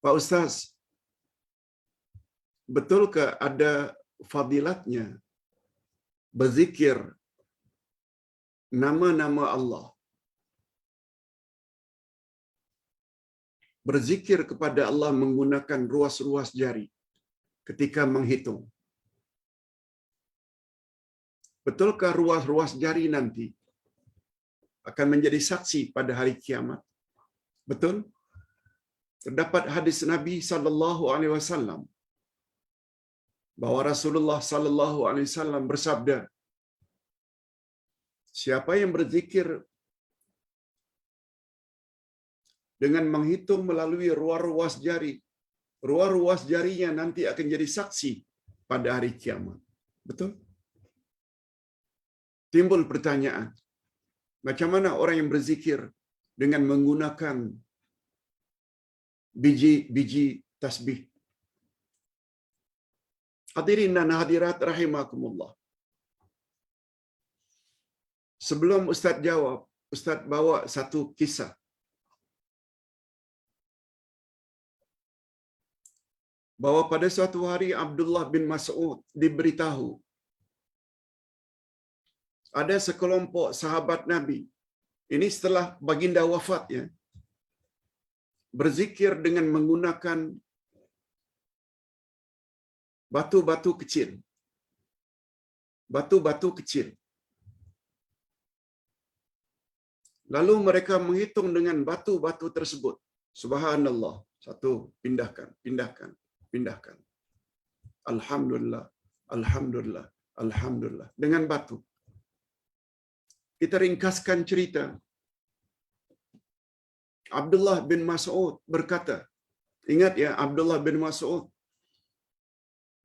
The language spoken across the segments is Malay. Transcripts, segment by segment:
Pak Ustaz, betulkah ada fadilatnya berzikir nama-nama Allah? Berzikir kepada Allah menggunakan ruas-ruas jari ketika menghitung. Betulkah ruas-ruas jari nanti akan menjadi saksi pada hari kiamat? Betul? Terdapat hadis Nabi sallallahu alaihi wasallam bahwa Rasulullah sallallahu alaihi wasallam bersabda, siapa yang berzikir dengan menghitung melalui ruas-ruas jari, ruas-ruas jarinya nanti akan jadi saksi pada hari kiamat. Betul? Timbul pertanyaan, macam mana orang yang berzikir dengan menggunakan biji-biji tasbih? Hadirin dan hadirat rahimakumullah. Sebelum Ustaz jawab, Ustaz bawa satu kisah. Bahwa pada suatu hari Abdullah bin Mas'ud diberitahu ada sekelompok sahabat Nabi, ini setelah baginda wafat ya, berzikir dengan menggunakan batu-batu kecil. Batu-batu kecil. Lalu mereka menghitung dengan batu-batu tersebut. Subhanallah. Satu, pindahkan, pindahkan, pindahkan. Alhamdulillah, alhamdulillah, alhamdulillah. Dengan batu. Kita ringkaskan cerita. Abdullah bin Mas'ud berkata, ingat ya, Abdullah bin Mas'ud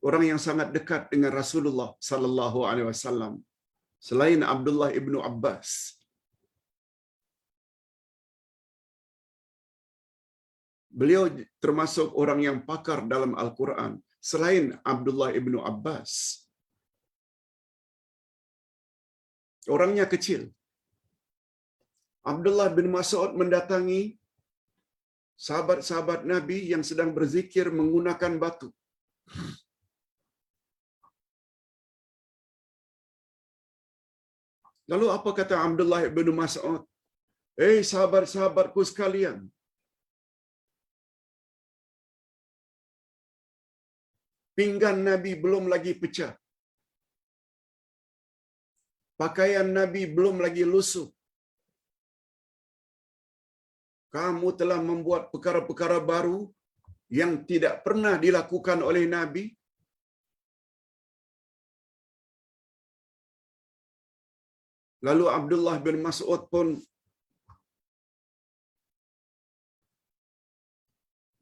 orang yang sangat dekat dengan Rasulullah sallallahu alaihi wasallam selain Abdullah ibnu Abbas. Beliau termasuk orang yang pakar dalam Al-Quran selain Abdullah ibnu Abbas. Orangnya kecil. Abdullah bin Mas'ud mendatangi sahabat-sahabat Nabi yang sedang berzikir menggunakan batu. Lalu apa kata Abdullah bin Mas'ud? Sahabat-sahabatku sekalian, pinggan Nabi belum lagi pecah. Pakaian Nabi belum lagi lusuh. Kamu telah membuat perkara-perkara baru yang tidak pernah dilakukan oleh Nabi. Lalu Abdullah bin Mas'ud pun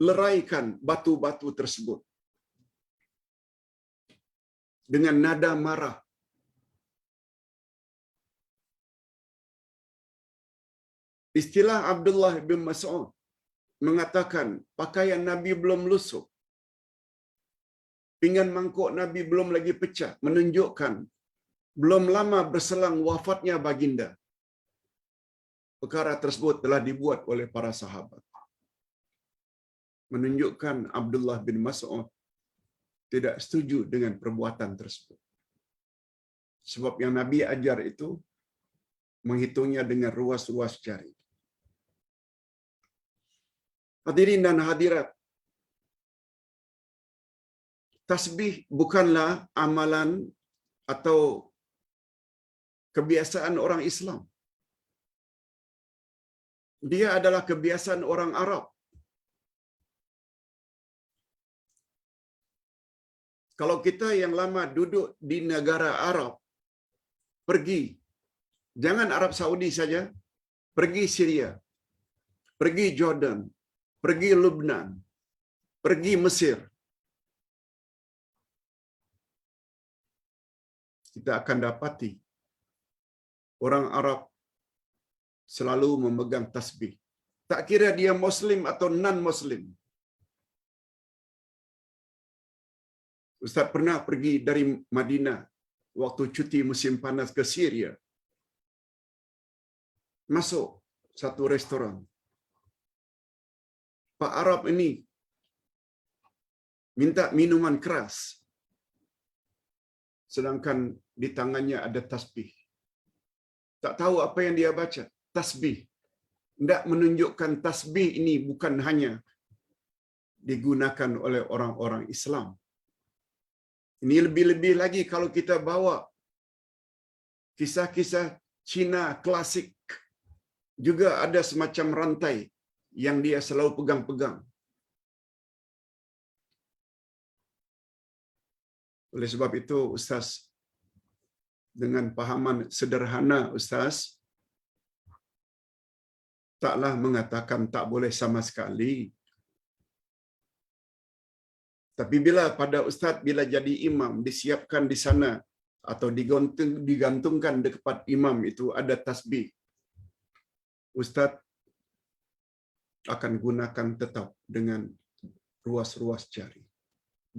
leraikan batu-batu tersebut dengan nada marah. Istilah Abdullah bin Mas'ud mengatakan pakaian Nabi belum lusuh, pinggan mangkuk Nabi belum lagi pecah, menunjukkan belum lama berselang wafatnya baginda. Perkara tersebut telah dibuat oleh para sahabat. Menunjukkan Abdullah bin Mas'ud tidak setuju dengan perbuatan tersebut. Sebab yang Nabi ajar itu menghitungnya dengan ruas-ruas jari. Hadirin dan hadirat, tasbih bukanlah amalan atau kebiasaan orang Islam. Dia adalah kebiasaan orang Arab. Kalau kita yang lama duduk di negara Arab, pergi, jangan Arab Saudi saja, pergi Syria, pergi Jordan, pergi Lebanon, pergi Mesir, kita akan dapati orang Arab selalu memegang tasbih. Tak kira dia Muslim atau non-Muslim. Ustaz pernah pergi dari Madinah waktu cuti musim panas ke Syria. Masuk satu restoran. Pak Arab ini minta minuman keras, sedangkan di tangannya ada tasbih. Tak tahu apa yang dia baca, tasbih. Tidak menunjukkan tasbih ini bukan hanya digunakan oleh orang-orang Islam. Ini lebih-lebih lagi kalau kita bawa kisah-kisah Cina klasik, juga ada semacam rantai yang dia selalu pegang-pegang. Oleh sebab itu, Ustaz, dengan pahaman sederhana, Ustaz, taklah mengatakan tak boleh sama sekali. Tapi bila pada Ustaz, bila jadi imam, disiapkan di sana atau digantungkan dekat imam itu ada tasbih, Ustaz akan gunakan tetap dengan ruas-ruas jari,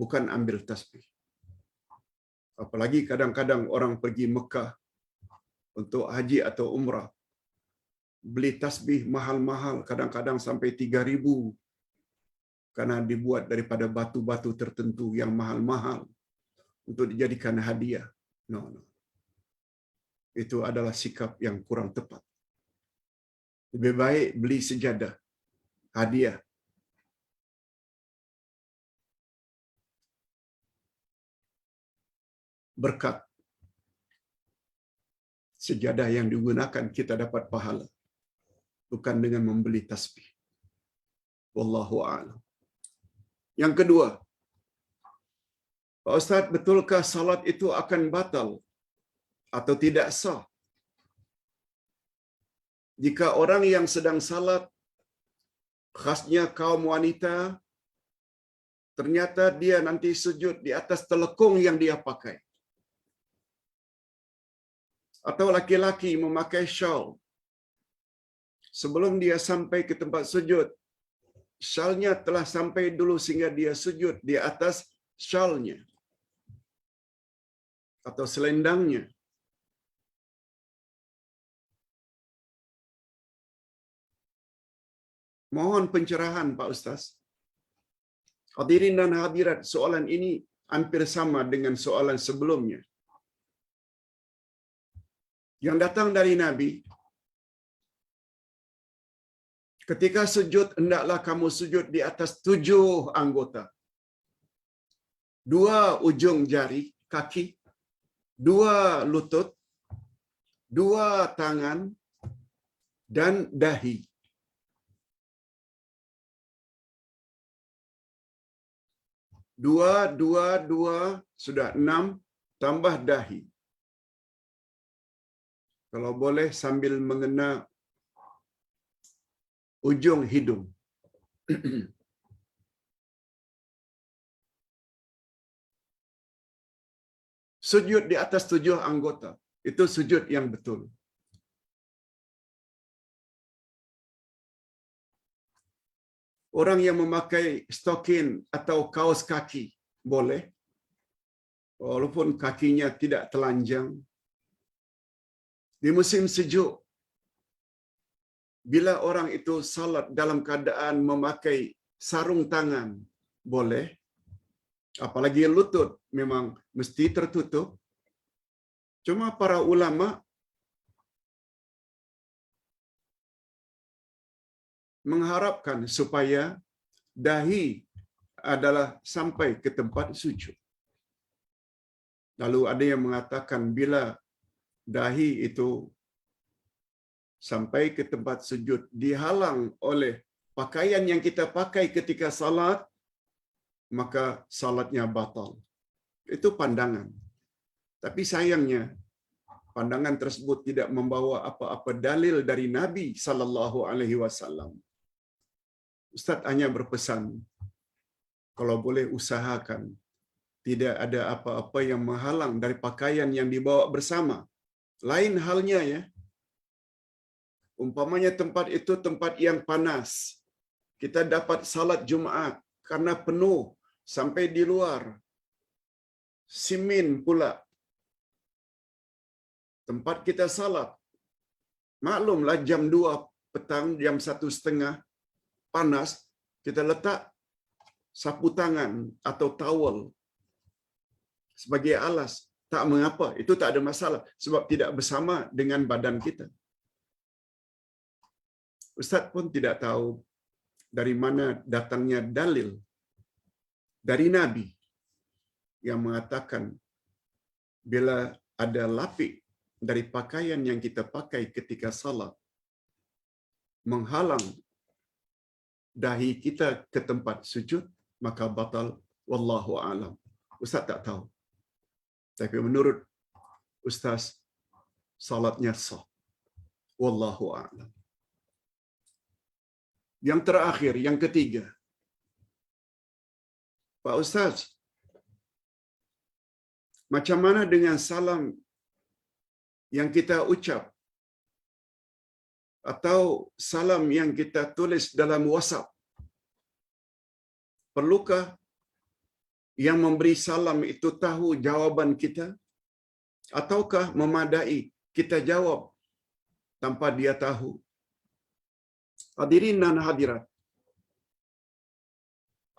bukan ambil tasbih. Apalagi kadang-kadang orang pergi Mekah untuk haji atau umrah, beli tasbih mahal-mahal, kadang-kadang sampai 3.000, karena dibuat daripada batu-batu tertentu yang mahal-mahal untuk dijadikan hadiah. No. Itu adalah sikap yang kurang tepat. Lebih baik beli sejadah, hadiah. Berkat sejadah yang digunakan kita dapat pahala, bukan dengan membeli tasbih. Wallahu a'lam. Yang kedua, Pak Ustaz, betulkah salat itu akan batal atau tidak sah jika orang yang sedang salat, khasnya kaum wanita, ternyata dia nanti sujud di atas telekung yang dia pakai? Atau laki-laki memakai shawl, sebelum dia sampai ke tempat sujud, shawlnya telah sampai dulu sehingga dia sujud di atas shawlnya atau selendangnya. Mohon pencerahan Pak Ustaz. Hadirin dan hadirat, soalan ini hampir sama dengan soalan sebelumnya yang datang dari Nabi. Ketika sujud, hendaklah kamu sujud di atas 7 anggota. 2 ujung jari, kaki, 2 lutut, 2 tangan, dan dahi. 2 sudah 6, tambah dahi. Kalau boleh sambil mengena ujung hidung. Sujud di atas 7 anggota, itu sujud yang betul. Orang yang memakai stokin atau kaos kaki boleh, walaupun kakinya tidak telanjang. Di musim sejuk, bila orang itu salat dalam keadaan memakai sarung tangan, boleh. Apalagi lutut memang mesti tertutup. Cuma para ulama mengharapkan supaya dahi adalah sampai ke tempat sujud. Lalu ada yang mengatakan bila dahi itu sampai ke tempat sujud dihalang oleh pakaian yang kita pakai ketika salat, maka salatnya batal. Itu pandangan. Tapi sayangnya pandangan tersebut tidak membawa apa-apa dalil dari Nabi sallallahu alaihi wasallam. Ustaz hanya berpesan, kalau boleh usahakan tidak ada apa-apa yang menghalang dari pakaian yang dibawa bersama. Lain halnya ya, umpamanya tempat itu tempat yang panas, kita dapat salat Jumaat karena penuh sampai di luar, simin pula tempat kita salat. Maklumlah jam 2 petang, jam 1:30 panas, kita letak sapu tangan atau towel sebagai alas, tak mengapa, itu tak ada masalah sebab tidak bersama dengan badan kita. Ustaz pun tidak tahu dari mana datangnya dalil dari Nabi yang mengatakan bila ada lapik dari pakaian yang kita pakai ketika salat menghalang dahi kita ke tempat sujud, maka batal. Wallahu a'lam. Ustaz tak tahu. Tapi menurut Ustaz, salatnya sah. Wallahu a'lam. Yang terakhir, yang ketiga. Pak Ustaz, macam mana dengan salam yang kita ucap atau salam yang kita tulis dalam WhatsApp? Perlukah yang memberi salam itu tahu jawaban kita? Ataukah memadai kita jawab tanpa dia tahu? Hadirin dan hadirat,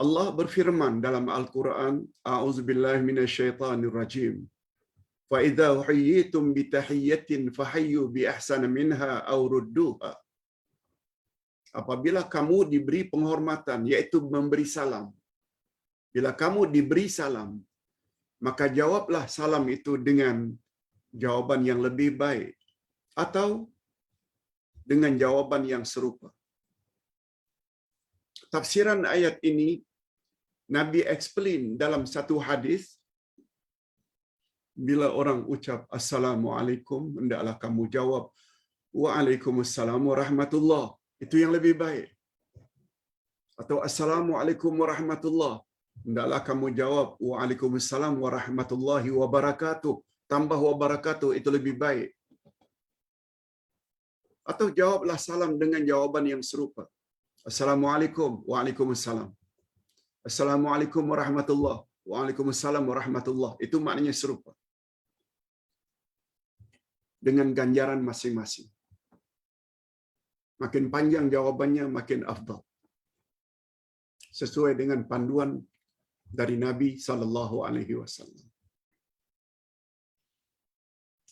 Allah berfirman dalam Al-Quran, A'udzubillahi minasyaitanirrajim. Fa idza huyitum bi tahiyyatin fahayyu bi ahsana minha aw rudduha. Apabila kamu diberi penghormatan, yaitu memberi salam. Bila kamu diberi salam, maka jawablah salam itu dengan jawaban yang lebih baik atau dengan jawaban yang serupa. Tafsiran ayat ini Nabi explain dalam satu hadis, bila orang ucap Assalamualaikum, hendaklah kamu jawab Waalaikumsalam warahmatullah. Itu yang lebih baik. Atau Assalamualaikum warahmatullah, hendaklah kamu jawab Waalaikumsalam warahmatullahi wabarakatuh. Tambah wabarakatuh, itu lebih baik. Atau jawablah salam dengan jawaban yang serupa. Assalamualaikum, waalaikumsalam. Assalamualaikum warahmatullah, waalaikumsalam warahmatullah. Itu maknanya serupa. Dengan ganjaran masing-masing. Makin panjang jawabannya, makin afdal. Sesuai dengan panduan dari Nabi SAW.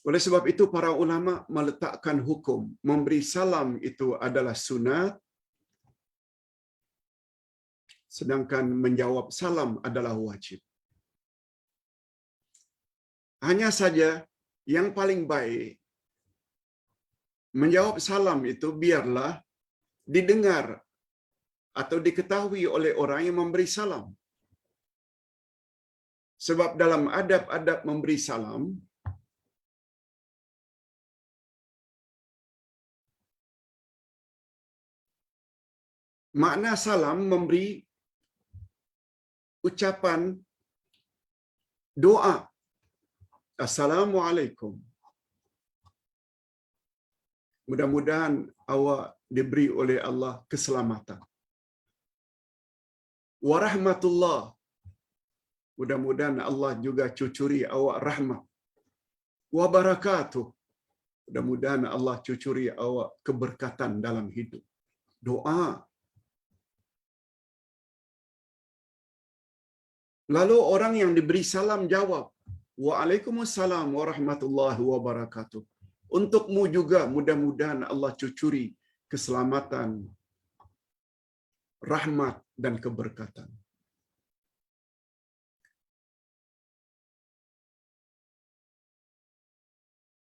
Oleh sebab itu, para ulama meletakkan hukum memberi salam itu adalah sunat, sedangkan menjawab salam adalah wajib. Hanya saja yang paling baik menjawab salam itu biarlah didengar atau diketahui oleh orang yang memberi salam. Sebab dalam adab-adab memberi salam, makna salam memberi ucapan doa. Assalamualaikum. Mudah-mudahan awak diberi oleh Allah keselamatan. Warahmatullah. Mudah-mudahan Allah juga cucuri awak rahmat. Wabarakatuh. Mudah-mudahan Allah cucuri awak keberkatan dalam hidup. Doa. Lalu orang yang diberi salam jawab, Waalaikumsalam warahmatullahi wabarakatuh. Untukmu juga mudah-mudahan Allah cucuri keselamatan, rahmat dan keberkatan.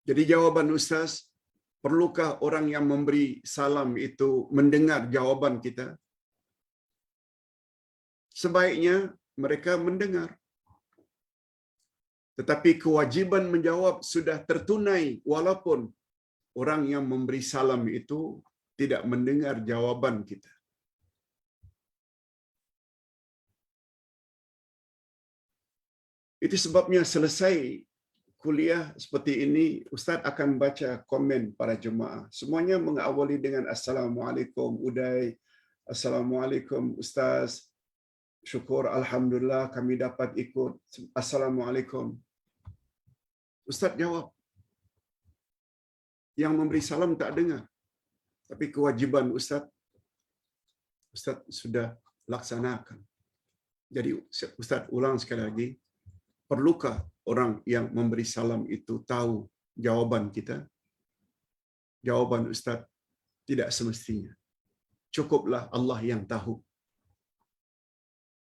Jadi jawaban Ustaz, perlukah orang yang memberi salam itu mendengar jawaban kita? Sebaiknya mereka mendengar. Tetapi kewajiban menjawab sudah tertunai walaupun orang yang memberi salam itu tidak mendengar jawaban kita. Itu sebabnya selesai kuliah seperti ini, Ustaz akan baca komen para jemaah. Semuanya mengawali dengan Assalamualaikum Uday, Assalamualaikum Ustaz, syukur Alhamdulillah kami dapat ikut, Assalamualaikum. Ustaz jawab. Yang memberi salam tak dengar. Tapi kewajiban Ustaz sudah laksanakan. Jadi Ustaz ulang sekali lagi, perlukah orang yang memberi salam itu tahu jawaban kita? Jawaban Ustaz, tidak semestinya. Cukuplah Allah yang tahu.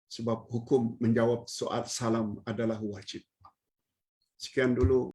Sebab hukum menjawab soal salam adalah wajib. Sekian dulu.